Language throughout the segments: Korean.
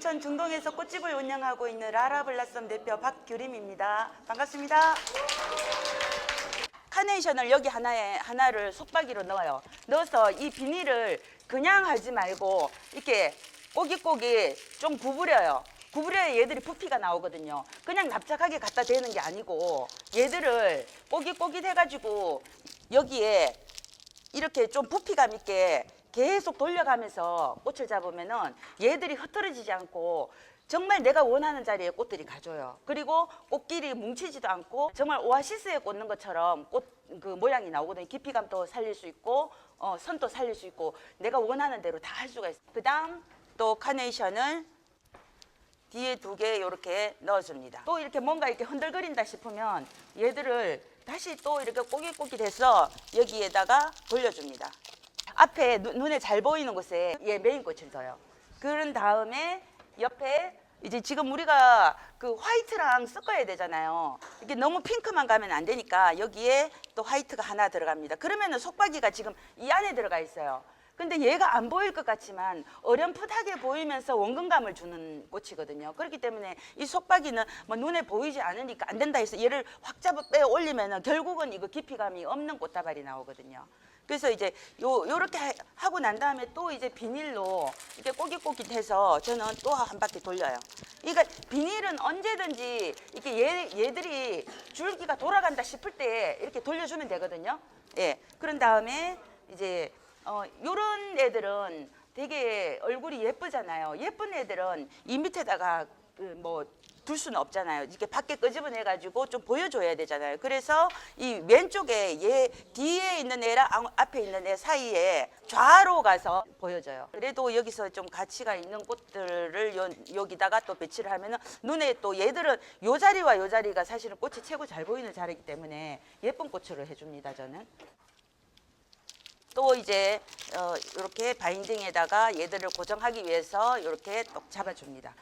인천 중동에서 꽃집을 운영하고 있는 라라블라썸 대표 박규림입니다. 반갑습니다. 카네이션을 여기 하나를 속박이로 넣어요. 넣어서 이 비닐을 그냥 하지 말고 이렇게 꼬깃꼬깃 좀 구부려요. 구부려야 얘들이 부피가 나오거든요. 그냥 납작하게 갖다 대는 게 아니고 얘들을 꼬깃꼬깃 해가지고 여기에 이렇게 좀 부피감 있게 계속 돌려가면서 꽃을 잡으면은 얘들이 흐트러지지 않고 정말 내가 원하는 자리에 꽃들이 가줘요. 그리고 꽃길이 뭉치지도 않고 정말 오아시스에 꽂는 것처럼 꽃 그 모양이 나오거든요. 깊이감도 살릴 수 있고 선도 살릴 수 있고 내가 원하는 대로 다 할 수가 있어요. 그 다음 또 카네이션을 뒤에 2개 이렇게 넣어줍니다. 또 이렇게 뭔가 이렇게 흔들거린다 싶으면 얘들을 다시 또 이렇게 꼬깃꼬깃해서 여기에다가 돌려줍니다. 앞에 눈에 잘 보이는 곳에 얘 메인꽃을 둬요. 그런 다음에 옆에 이제 지금 우리가 그 화이트랑 섞어야 되잖아요. 이게 너무 핑크만 가면 안 되니까 여기에 또 화이트가 하나 들어갑니다. 그러면은 속박이가 지금 이 안에 들어가 있어요. 근데 얘가 안 보일 것 같지만 어렴풋하게 보이면서 원근감을 주는 꽃이거든요. 그렇기 때문에 이 속박이는 뭐 눈에 보이지 않으니까 안 된다 해서 얘를 확 잡아 빼 올리면은 결국은 이거 깊이감이 없는 꽃다발이 나오거든요. 그래서 이제 요렇게 하고 난 다음에 또 이제 비닐로 이렇게 꼬깃꼬깃해서 저는 또 한 바퀴 돌려요. 그러니까 비닐은 언제든지 이렇게 얘들이 줄기가 돌아간다 싶을 때 이렇게 돌려주면 되거든요. 예. 그런 다음에 이제 요런 애들은 되게 얼굴이 예쁘잖아요. 예쁜 애들은 이 밑에다가 뭐 둘 수는 없잖아요. 이렇게 밖에 끄집어내 가지고 좀 보여줘야 되잖아요. 그래서 이 왼쪽에 얘 뒤에 있는 애랑 앞에 있는 애 사이에 좌로 가서 보여줘요. 그래도 여기서 좀 가치가 있는 꽃들을 여기다가 또 배치를 하면은 눈에 또 얘들은 요 자리와 요 자리가 사실은 꽃이 최고 잘 보이는 자리이기 때문에 예쁜 꽃으로 해줍니다. 저는. 또 이제 이렇게 바인딩에다가 얘들을 고정하기 위해서 이렇게 똑 잡아줍니다.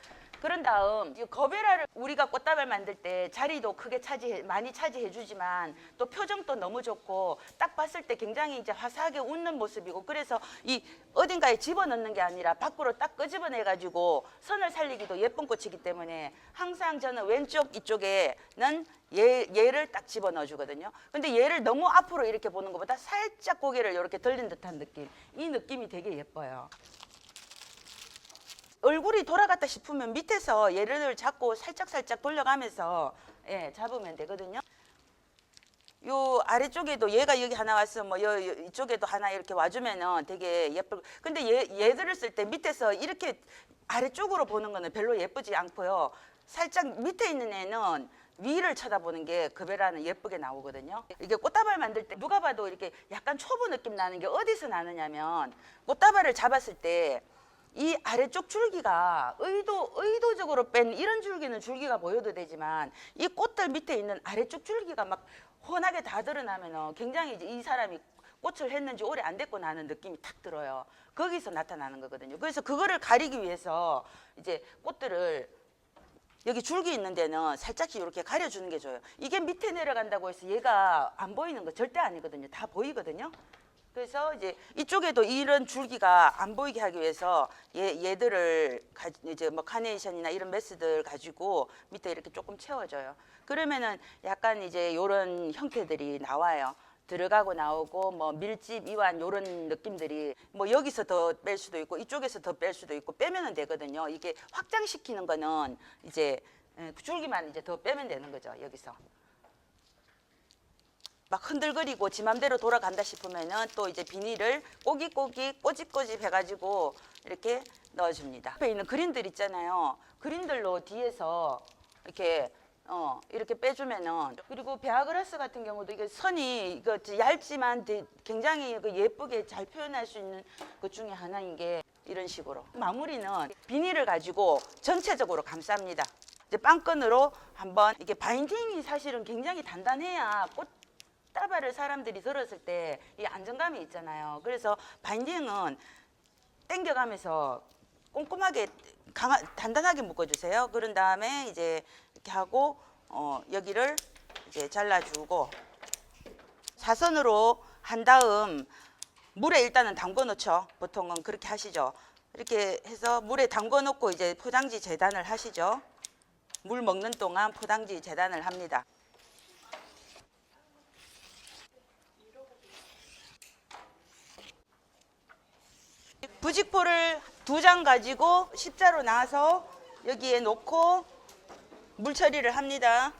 그런 다음 이 거베라를 우리가 꽃다발 만들 때 자리도 크게 많이 차지해 주지만 또 표정도 너무 좋고 딱 봤을 때 굉장히 이제 화사하게 웃는 모습이고 그래서 이 어딘가에 집어넣는 게 아니라 밖으로 딱 끄집어내 가지고 선을 살리기도 예쁜 꽃이기 때문에 항상 저는 왼쪽 이쪽에는 얘를 딱 집어넣어 주거든요. 근데 얘를 너무 앞으로 이렇게 보는 것보다 살짝 고개를 이렇게 돌린 듯한 느낌. 이 느낌이 되게 예뻐요. 얼굴이 돌아갔다 싶으면 밑에서 얘를 잡고 살짝 돌려가면서 잡으면 되거든요. 요 아래쪽에도 얘가 여기 하나 왔어 뭐 이쪽에도 하나 이렇게 와주면은 되게 예쁠. 근데 얘들을 쓸 때 밑에서 이렇게 아래쪽으로 보는 거는 별로 예쁘지 않고요. 살짝 밑에 있는 애는 위를 쳐다보는 게 거베라는 예쁘게 나오거든요. 이게 꽃다발 만들 때 누가 봐도 이렇게 약간 초보 느낌 나는 게 어디서 나느냐면 꽃다발을 잡았을 때 이 아래쪽 줄기가 의도적으로 뺀 이런 줄기는 줄기가 보여도 되지만 이 꽃들 밑에 있는 아래쪽 줄기가 막 훤하게 다 드러나면 굉장히 이제 이 사람이 꽃을 했는지 오래 안 됐구나 하는 느낌이 탁 들어요. 거기서 나타나는 거거든요. 그래서 그거를 가리기 위해서 이제 꽃들을 여기 줄기 있는 데는 살짝 이렇게 가려주는 게 좋아요. 이게 밑에 내려간다고 해서 얘가 안 보이는 거 절대 아니거든요. 다 보이거든요. 그래서 이제 이쪽에도 이런 줄기가 안 보이게 하기 위해서 얘들을 이제 뭐 카네이션이나 이런 메스들 가지고 밑에 이렇게 조금 채워줘요. 그러면은 약간 이제 이런 형태들이 나와요. 들어가고 나오고 뭐 밀집, 이완 이런 느낌들이 뭐 여기서 더 뺄 수도 있고 이쪽에서 더 뺄 수도 있고 빼면은 되거든요. 이게 확장시키는 거는 이제 줄기만 이제 더 빼면 되는 거죠. 여기서. 막 흔들거리고 지 맘대로 돌아간다 싶으면은 또 이제 비닐을 꼬깃꼬깃 꼬집꼬집 해가지고 이렇게 넣어줍니다. 앞에 있는 그린들 있잖아요. 그린들로 뒤에서 이렇게 빼주면은 그리고 베아그라스 같은 경우도 이게 선이 이거 얇지만 굉장히 예쁘게 잘 표현할 수 있는 것 중에 하나인 게 이런 식으로 마무리는 비닐을 가지고 전체적으로 감쌉니다. 이제 빵끈으로 한번 이게 바인딩이 사실은 굉장히 단단해야 꽃다발을 사람들이 들었을 때 이 안정감이 있잖아요. 그래서 바인딩은 당겨가면서 꼼꼼하게 단단하게 묶어주세요. 그런 다음에 이제 이렇게 하고 여기를 이제 잘라주고 사선으로 한 다음 물에 일단은 담궈 놓죠. 보통은 그렇게 하시죠. 이렇게 해서 물에 담궈 놓고 이제 포장지 재단을 하시죠. 물 먹는 동안 포장지 재단을 합니다. 부직포를 2장 가지고 십자로 놔서 여기에 놓고 물 처리를 합니다.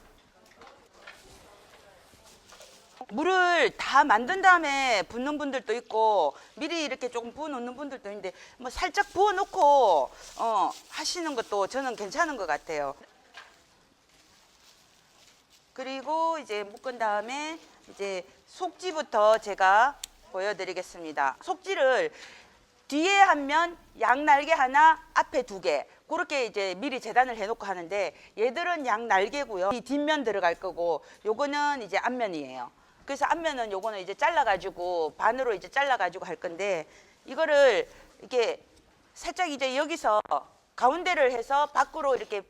물을 다 만든 다음에 붓는 분들도 있고 미리 이렇게 조금 부어 놓는 분들도 있는데 뭐 살짝 부어 놓고 하시는 것도 저는 괜찮은 것 같아요. 그리고 이제 묶은 다음에 이제 속지부터 제가 보여드리겠습니다. 속지를 뒤에 한 면, 양날개 하나, 앞에 2개. 그렇게 이제 미리 재단을 해놓고 하는데 얘들은 양날개고요. 이 뒷면 들어갈 거고 요거는 이제 앞면이에요. 그래서 앞면은 요거는 이제 잘라가지고 반으로 이제 잘라가지고 할 건데 이거를 이렇게 살짝 이제 여기서 가운데를 해서 밖으로 이렇게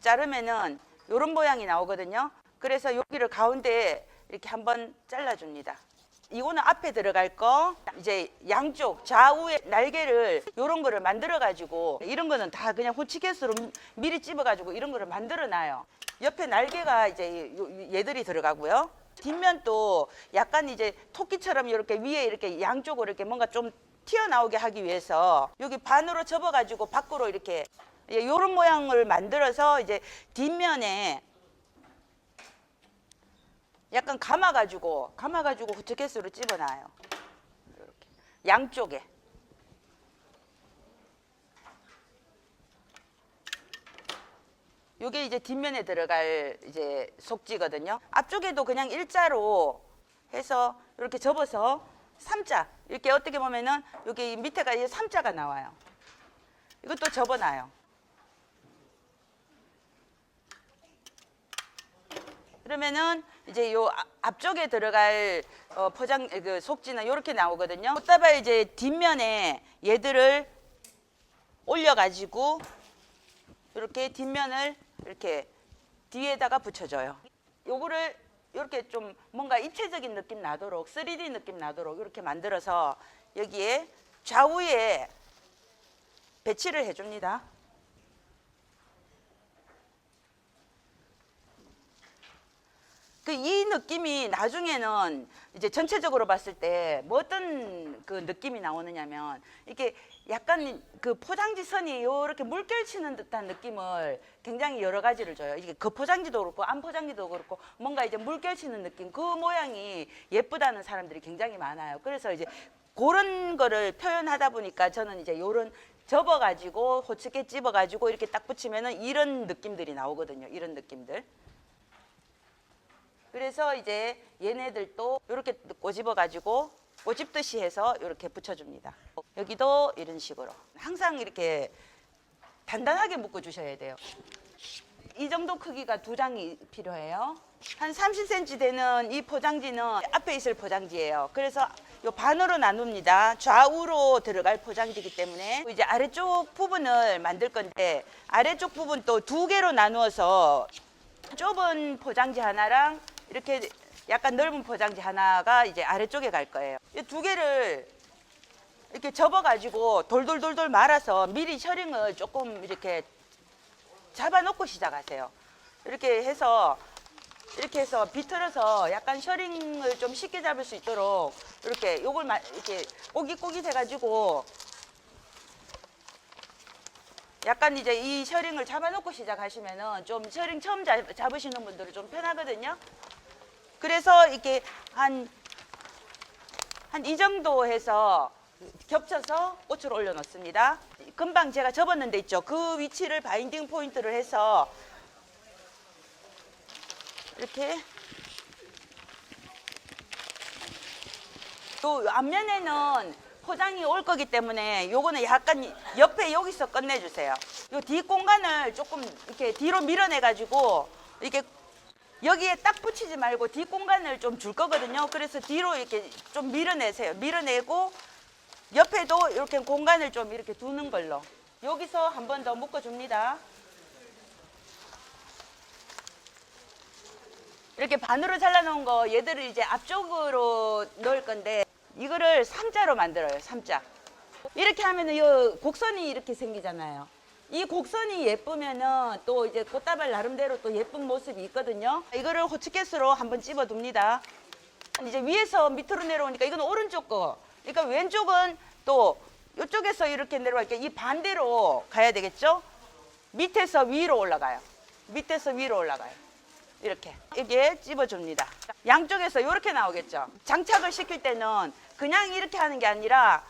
자르면은 요런 모양이 나오거든요. 그래서 여기를 가운데 이렇게 한번 잘라줍니다. 이거는 앞에 들어갈 거 이제 양쪽 좌우의 날개를 요런 거를 만들어 가지고 이런 거는 다 그냥 호치켓으로 미리 찝어 가지고 이런 거를 만들어 놔요. 옆에 날개가 이제 얘들이 들어가고요. 뒷면도 약간 이제 토끼처럼 이렇게 위에 이렇게 양쪽으로 이렇게 뭔가 좀 튀어나오게 하기 위해서 여기 반으로 접어 가지고 밖으로 이렇게 요런 모양을 만들어서 이제 뒷면에 약간 감아가지고 호치켓으로 찝어놔요. 이렇게 양쪽에. 요게 이제 뒷면에 들어갈 이제 속지거든요. 앞쪽에도 그냥 일자로 해서 이렇게 접어서 3자 이렇게 어떻게 보면은 여기 밑에가 이제 3자가 나와요. 이것도 접어놔요. 그러면은 이제 요 앞쪽에 들어갈 포장 그 속지는 이렇게 나오거든요. 꽃다발 이제 뒷면에 얘들을 올려가지고 이렇게 뒷면을 이렇게 뒤에다가 붙여줘요. 요거를 이렇게 좀 뭔가 입체적인 느낌 나도록 3D 느낌 나도록 이렇게 만들어서 여기에 좌우에 배치를 해줍니다. 이 느낌이 나중에는 이제 전체적으로 봤을 때 뭐 어떤 그 느낌이 나오느냐면 이렇게 약간 그 포장지 선이 이렇게 물결치는 듯한 느낌을 굉장히 여러 가지를 줘요. 이게 겉포장지도 그렇고 안포장지도 그렇고 뭔가 이제 물결치는 느낌 그 모양이 예쁘다는 사람들이 굉장히 많아요. 그래서 이제 그런 거를 표현하다 보니까 저는 이제 요런 접어가지고 호치게 찝어가지고 이렇게 딱 붙이면은 이런 느낌들이 나오거든요. 이런 느낌들. 그래서 이제 얘네들도 이렇게 꼬집어 가지고 꼬집듯이 해서 이렇게 붙여줍니다. 여기도 이런 식으로 항상 이렇게 단단하게 묶어 주셔야 돼요. 이 정도 크기가 2장이 필요해요. 한 30cm 되는 이 포장지는 앞에 있을 포장지예요. 그래서 요 반으로 나눕니다. 좌우로 들어갈 포장지이기 때문에 이제 아래쪽 부분을 만들 건데 아래쪽 부분 또 2개로 나누어서 좁은 포장지 하나랑 이렇게 약간 넓은 포장지 하나가 이제 아래쪽에 갈 거예요. 이 2개를 이렇게 접어가지고 돌돌돌돌 말아서 미리 셔링을 조금 이렇게 잡아놓고 시작하세요. 이렇게 해서 비틀어서 약간 셔링을 좀 쉽게 잡을 수 있도록 이렇게 요걸 이렇게 꼬깃꼬깃 해가지고 약간 이제 이 셔링을 잡아놓고 시작하시면은 좀 셔링 처음 잡으시는 분들은 좀 편하거든요. 그래서 이렇게 한 이 정도 해서 겹쳐서 꽃을 올려 놓습니다. 금방 제가 접었는 데 있죠. 그 위치를 바인딩 포인트를 해서 이렇게 또 앞면에는 포장이 올 거기 때문에 요거는 약간 옆에 여기서 끝내주세요. 요 뒷 공간을 조금 이렇게 뒤로 밀어내 가지고 이렇게 여기에 딱 붙이지 말고 뒷 공간을 좀 줄 거거든요. 그래서 뒤로 이렇게 좀 밀어내세요. 밀어내고 옆에도 이렇게 공간을 좀 이렇게 두는 걸로 여기서 한 번 더 묶어줍니다. 이렇게 반으로 잘라놓은 거 얘들을 이제 앞쪽으로 넣을 건데 이거를 3자로 만들어요. 3자. 이렇게 하면은 이 곡선이 이렇게 생기잖아요. 이 곡선이 예쁘면은 또 이제 꽃다발 나름대로 또 예쁜 모습이 있거든요. 이거를 호치켓으로 한번 집어 둡니다. 이제 위에서 밑으로 내려오니까 이건 오른쪽 거. 그러니까 왼쪽은 또 이쪽에서 이렇게 내려갈게. 이 반대로 가야 되겠죠? 밑에서 위로 올라가요. 밑에서 위로 올라가요. 이렇게 찝어줍니다. 양쪽에서 이렇게 나오겠죠. 장착을 시킬 때는 그냥 이렇게 하는 게 아니라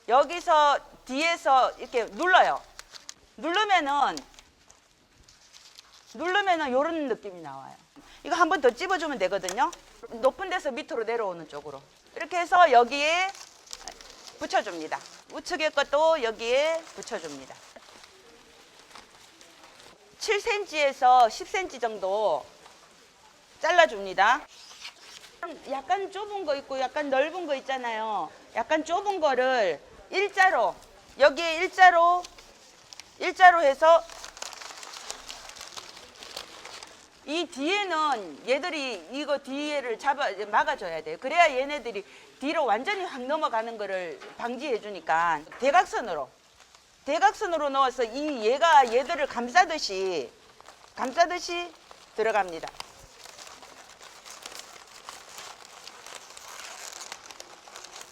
여기서 뒤에서 이렇게 눌러요. 누르면은 이런 느낌이 나와요. 이거 한 번 더 찝어주면 되거든요. 높은 데서 밑으로 내려오는 쪽으로 이렇게 해서 여기에 붙여줍니다. 우측의 것도 여기에 붙여줍니다. 7cm에서 10cm 정도 잘라줍니다. 약간 좁은 거 있고 약간 넓은 거 있잖아요. 약간 좁은 거를 일자로 여기에 일자로 해서 이 뒤에는 얘들이 이거 뒤에를 막아줘야 돼요. 그래야 얘네들이 뒤로 완전히 확 넘어가는 거를 방지해 주니까 대각선으로 넣어서 얘들을 감싸듯이 들어갑니다.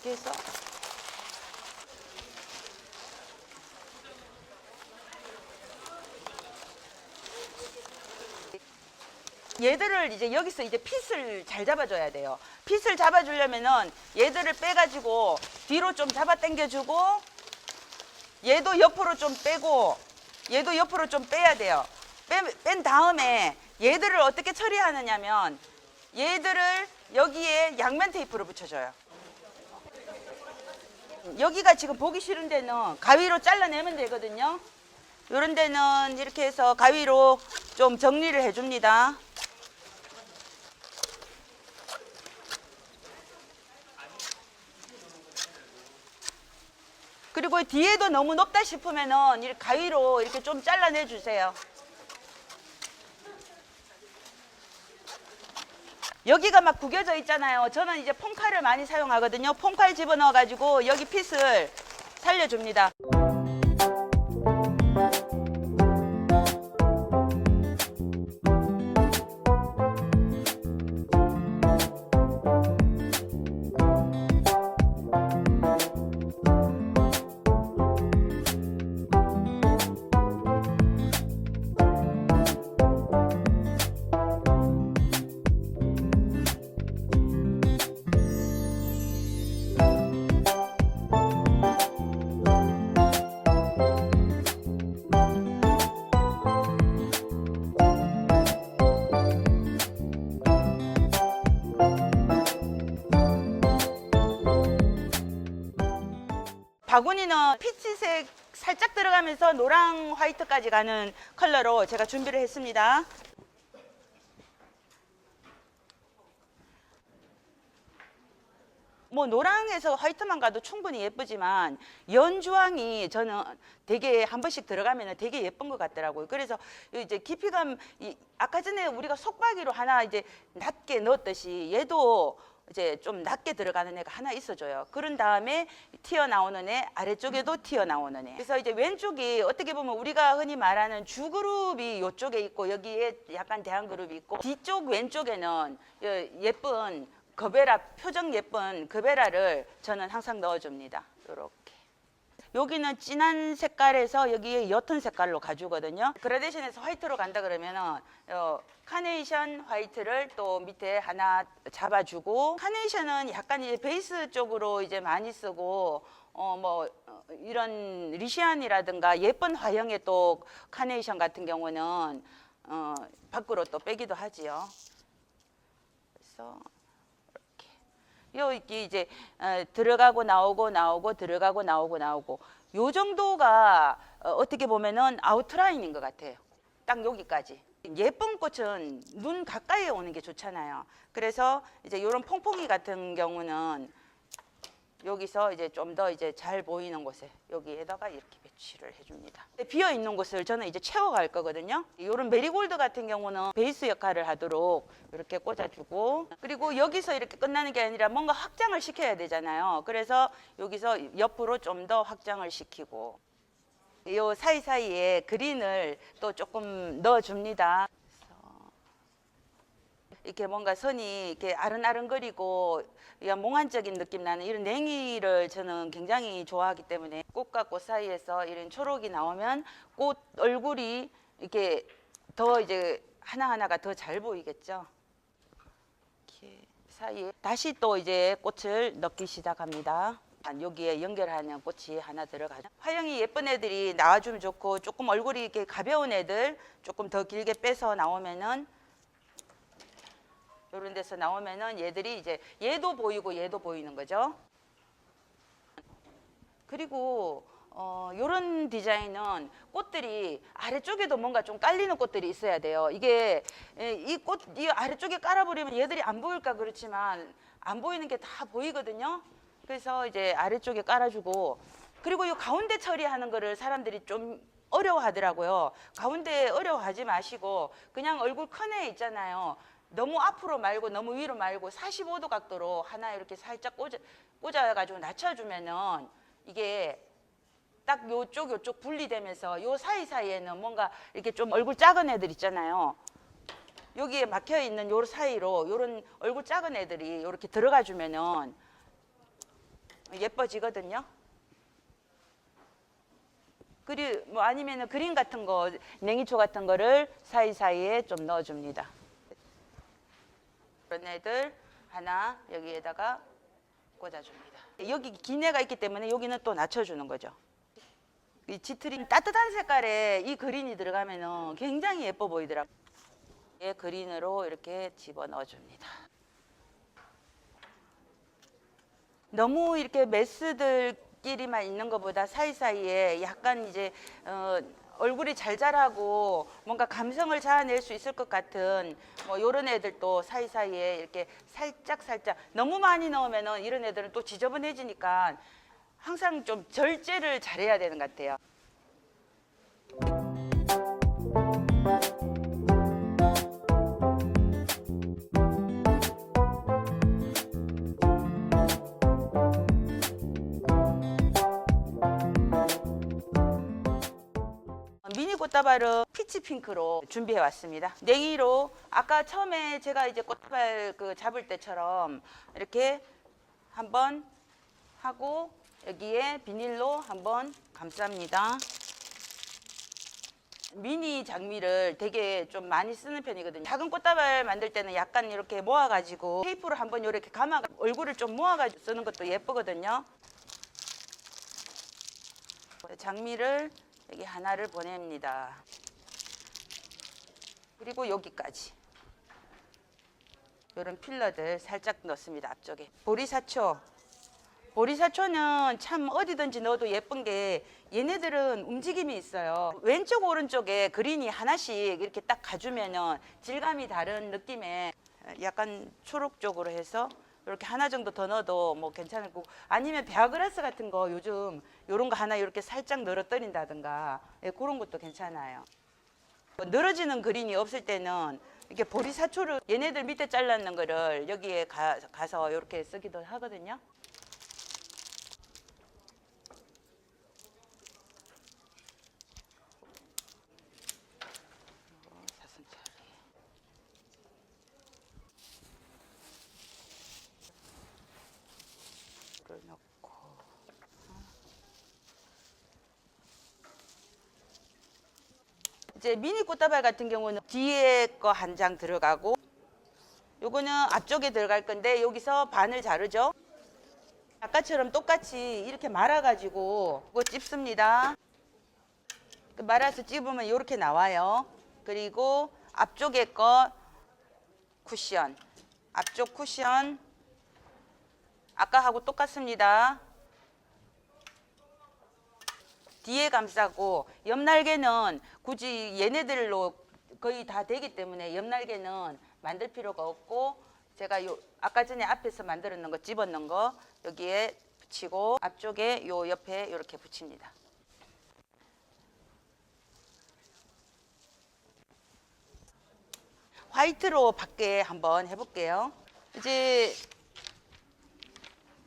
그래서 얘들을 이제 여기서 이제 핏을 잘 잡아줘야 돼요. 핏을 잡아주려면은 얘들을 빼가지고 뒤로 좀 잡아 당겨주고 얘도 옆으로 좀 빼고 얘도 옆으로 좀 빼야 돼요. 뺀 다음에 얘들을 어떻게 처리하느냐면 얘들을 여기에 양면 테이프를 붙여줘요. 여기가 지금 보기 싫은 데는 가위로 잘라내면 되거든요. 이런 데는 이렇게 해서 가위로 좀 정리를 해줍니다. 그리고 뒤에도 너무 높다 싶으면은 이렇게 가위로 이렇게 좀 잘라내 주세요. 여기가 막 구겨져 있잖아요. 저는 이제 폼칼을 많이 사용하거든요. 폼칼 집어넣어 가지고 여기 핏을 살려줍니다. 바구니는 피치색 살짝 들어가면서 노랑 화이트까지 가는 컬러로 제가 준비를 했습니다. 뭐 노랑에서 화이트만 가도 충분히 예쁘지만 연주황이 저는 되게 한 번씩 들어가면 되게 예쁜 것 같더라고요. 그래서 이제 깊이감 아까 전에 우리가 속박이로 하나 이제 낮게 넣었듯이 얘도 이제 좀 낮게 들어가는 애가 하나 있어줘요. 그런 다음에 튀어나오는 애, 아래쪽에도 튀어나오는 애. 그래서 이제 왼쪽이 어떻게 보면 우리가 흔히 말하는 주그룹이 이쪽에 있고 여기에 약간 대한그룹이 있고 뒤쪽 왼쪽에는 예쁜 거베라, 표정 예쁜 거베라를 저는 항상 넣어줍니다. 이렇게. 여기는 진한 색깔에서 여기에 옅은 색깔로 가주거든요. 그라데이션에서 화이트로 간다 그러면은 카네이션 화이트를 또 밑에 하나 잡아주고, 카네이션은 약간 이제 베이스 쪽으로 이제 많이 쓰고 이런 리시안이라든가 예쁜 화형의 또 카네이션 같은 경우는 밖으로 또 빼기도 하지요. 그래서 이게 이제 들어가고 나오고 들어가고 나오고 요 정도가 어떻게 보면은 아웃라인인 것 같아요. 딱 여기까지. 예쁜 꽃은 눈 가까이에 오는 게 좋잖아요. 그래서 이제 이런 퐁퐁이 같은 경우는 여기서 이제 좀 더 이제 잘 보이는 곳에 여기에다가 이렇게 배치를 해줍니다. 비어 있는 곳을 저는 이제 채워갈 거거든요. 이런 메리골드 같은 경우는 베이스 역할을 하도록 이렇게 꽂아주고, 그리고 여기서 이렇게 끝나는 게 아니라 뭔가 확장을 시켜야 되잖아요. 그래서 여기서 옆으로 좀 더 확장을 시키고, 요 사이사이에 그린을 또 조금 넣어줍니다. 이렇게 뭔가 선이 이렇게 아른아른거리고 몽환적인 느낌 나는 이런 냉이를 저는 굉장히 좋아하기 때문에, 꽃과 꽃 사이에서 이런 초록이 나오면 꽃 얼굴이 이렇게 더 이제 하나하나가 더 잘 보이겠죠. 이렇게 사이에 다시 또 이제 꽃을 넣기 시작합니다. 여기에 연결하는 꽃이 하나 들어가죠. 화형이 예쁜 애들이 나와주면 좋고, 조금 얼굴이 이렇게 가벼운 애들 조금 더 길게 빼서 나오면은, 이런 데서 나오면은 얘들이 이제 얘도 보이고 얘도 보이는 거죠. 그리고 이런 디자인은 꽃들이 아래쪽에도 뭔가 좀 깔리는 꽃들이 있어야 돼요. 이게 이 아래쪽에 깔아버리면 얘들이 안 보일까 그렇지만 안 보이는 게 다 보이거든요. 그래서 이제 아래쪽에 깔아주고, 그리고 이 가운데 처리하는 거를 사람들이 좀 어려워하더라고요. 가운데 어려워하지 마시고 그냥 얼굴 큰 애 있잖아요. 너무 앞으로 말고 너무 위로 말고 45도 각도로 하나 이렇게 살짝 꽂아가지고 낮춰주면은 이게 딱 요쪽 분리되면서 요 사이사이에는 뭔가 이렇게 좀 얼굴 작은 애들 있잖아요. 여기에 막혀 있는 요 사이로 요런 얼굴 작은 애들이 이렇게 들어가 주면은 예뻐지거든요. 그리고 뭐 아니면은 그린 같은 거, 냉이초 같은 거를 사이사이에 좀 넣어줍니다. 그런 애들 하나 여기에다가 꽂아줍니다. 여기 긴 애가 있기 때문에 여기는 또 낮춰주는 거죠. 이 짙은 따뜻한 색깔에 이 그린이 들어가면 굉장히 예뻐 보이더라고요. 그린으로 이렇게 집어넣어줍니다. 너무 이렇게 메스들끼리만 있는 것보다 사이사이에 약간 이제 얼굴이 잘 자라고 뭔가 감성을 자아낼 수 있을 것 같은 뭐 이런 애들도 사이사이에 이렇게 살짝 너무 많이 넣으면 이런 애들은 또 지저분해지니까 항상 좀 절제를 잘해야 되는 것 같아요. 미니 꽃다발은 피치 핑크로 준비해 왔습니다. 냉이로 아까 처음에 제가 이제 꽃다발 잡을 때처럼 이렇게 한번 하고 여기에 비닐로 한번 감쌉니다. 미니 장미를 되게 좀 많이 쓰는 편이거든요. 작은 꽃다발 만들 때는 약간 이렇게 모아가지고 테이프로 한번 이렇게 감아 얼굴을 좀 모아가지고 쓰는 것도 예쁘거든요. 장미를 여기 하나를 보냅니다. 그리고 여기까지 이런 필러들 살짝 넣습니다. 앞쪽에 보리사초는 참 어디든지 넣어도 예쁜 게 얘네들은 움직임이 있어요. 왼쪽 오른쪽에 그린이 하나씩 이렇게 딱 가주면은 질감이 다른 느낌의 약간 초록 쪽으로 해서 이렇게 하나 정도 더 넣어도 뭐 괜찮을 거고, 아니면 베아그라스 같은 거 요즘 이런 거 하나 이렇게 살짝 늘어뜨린다든가 그런 것도 괜찮아요. 늘어지는 그린이 없을 때는 이렇게 보리사초를 얘네들 밑에 잘랐는 거를 여기에 가서 이렇게 쓰기도 하거든요. 넣고 이제 미니 꽃다발 같은 경우는 뒤에 거 한 장 들어가고, 요거는 앞쪽에 들어갈 건데 여기서 반을 자르죠. 아까처럼 똑같이 이렇게 말아가지고 이거 찝습니다. 말아서 찝으면 이렇게 나와요. 그리고 앞쪽에 거 쿠션, 앞쪽 쿠션 아까하고 똑같습니다. 뒤에 감싸고, 옆날개는 굳이 얘네들로 거의 다 되기 때문에 옆날개는 만들 필요가 없고, 제가 아까 전에 앞에서 만들어 놓은 거 집어넣은 거 여기에 붙이고 앞쪽에 요 옆에 이렇게 붙입니다. 화이트로 밖에 한번 해볼게요. 이제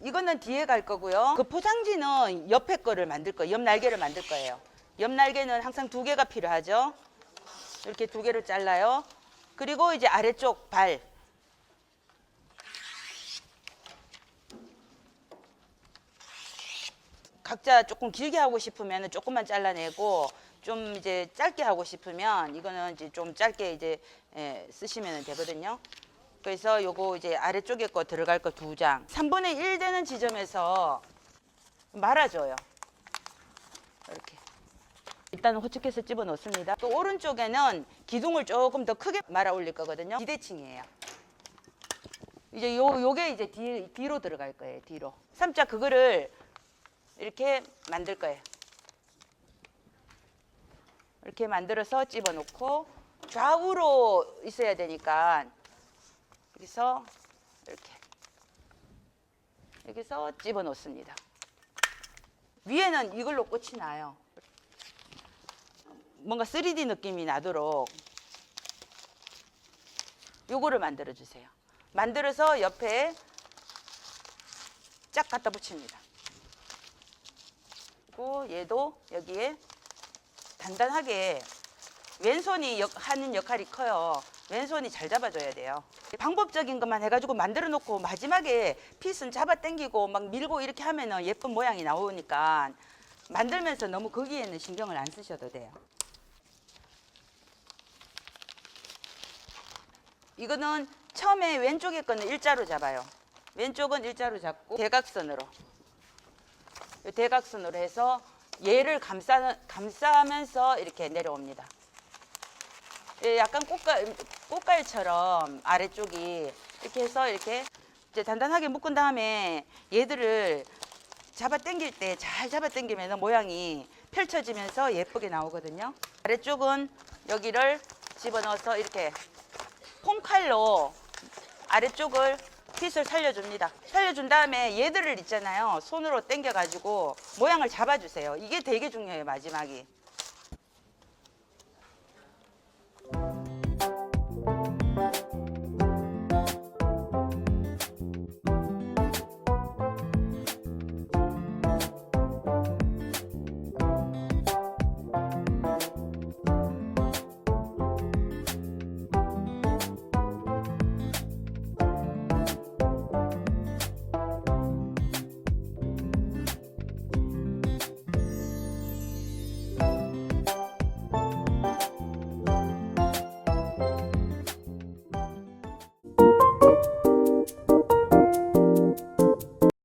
이거는 뒤에 갈 거고요. 그 포장지는 옆에 거를 만들 거예요. 옆 날개를 만들 거예요. 옆 날개는 항상 2개가 필요하죠. 이렇게 2개를 잘라요. 그리고 이제 아래쪽 발. 각자 조금 길게 하고 싶으면 조금만 잘라내고 좀 이제 짧게 하고 싶으면 이거는 이제 좀 짧게 이제 쓰시면 되거든요. 그래서 요거 이제 아래쪽에 거 들어갈 거 2장. 3분의 1 되는 지점에서 말아줘요. 이렇게. 일단 호축해서 집어 넣습니다. 또 오른쪽에는 기둥을 조금 더 크게 말아 올릴 거거든요. 비대칭이에요. 이제 요게 이제 뒤로 들어갈 거예요. 뒤로. 3자 그거를 이렇게 만들 거예요. 이렇게 만들어서 집어 넣고 좌우로 있어야 되니까 여기서 이렇게 여기서 집어 넣습니다. 위에는 이걸로 끝이 나요. 뭔가 3D 느낌이 나도록 요거를 만들어 주세요. 만들어서 옆에 쫙 갖다 붙입니다. 그리고 얘도 여기에 단단하게 왼손이 하는 역할이 커요. 왼손이 잘 잡아줘야 돼요. 방법적인 것만 해가지고 만들어 놓고 마지막에 핏은 잡아 당기고 막 밀고 이렇게 하면 예쁜 모양이 나오니까 만들면서 너무 거기에는 신경을 안 쓰셔도 돼요. 이거는 처음에 왼쪽에 거는 일자로 잡아요. 왼쪽은 일자로 잡고 대각선으로 해서 얘를 감싸면서 이렇게 내려옵니다. 약간 꽃갈처럼 아래쪽이 이렇게 해서 이렇게 이제 단단하게 묶은 다음에 얘들을 잡아 당길 때 잘 잡아 당기면 모양이 펼쳐지면서 예쁘게 나오거든요. 아래쪽은 여기를 집어넣어서 이렇게 폼칼로 아래쪽을 핏을 살려줍니다. 살려준 다음에 얘들을 있잖아요. 손으로 당겨가지고 모양을 잡아주세요. 이게 되게 중요해요, 마지막이.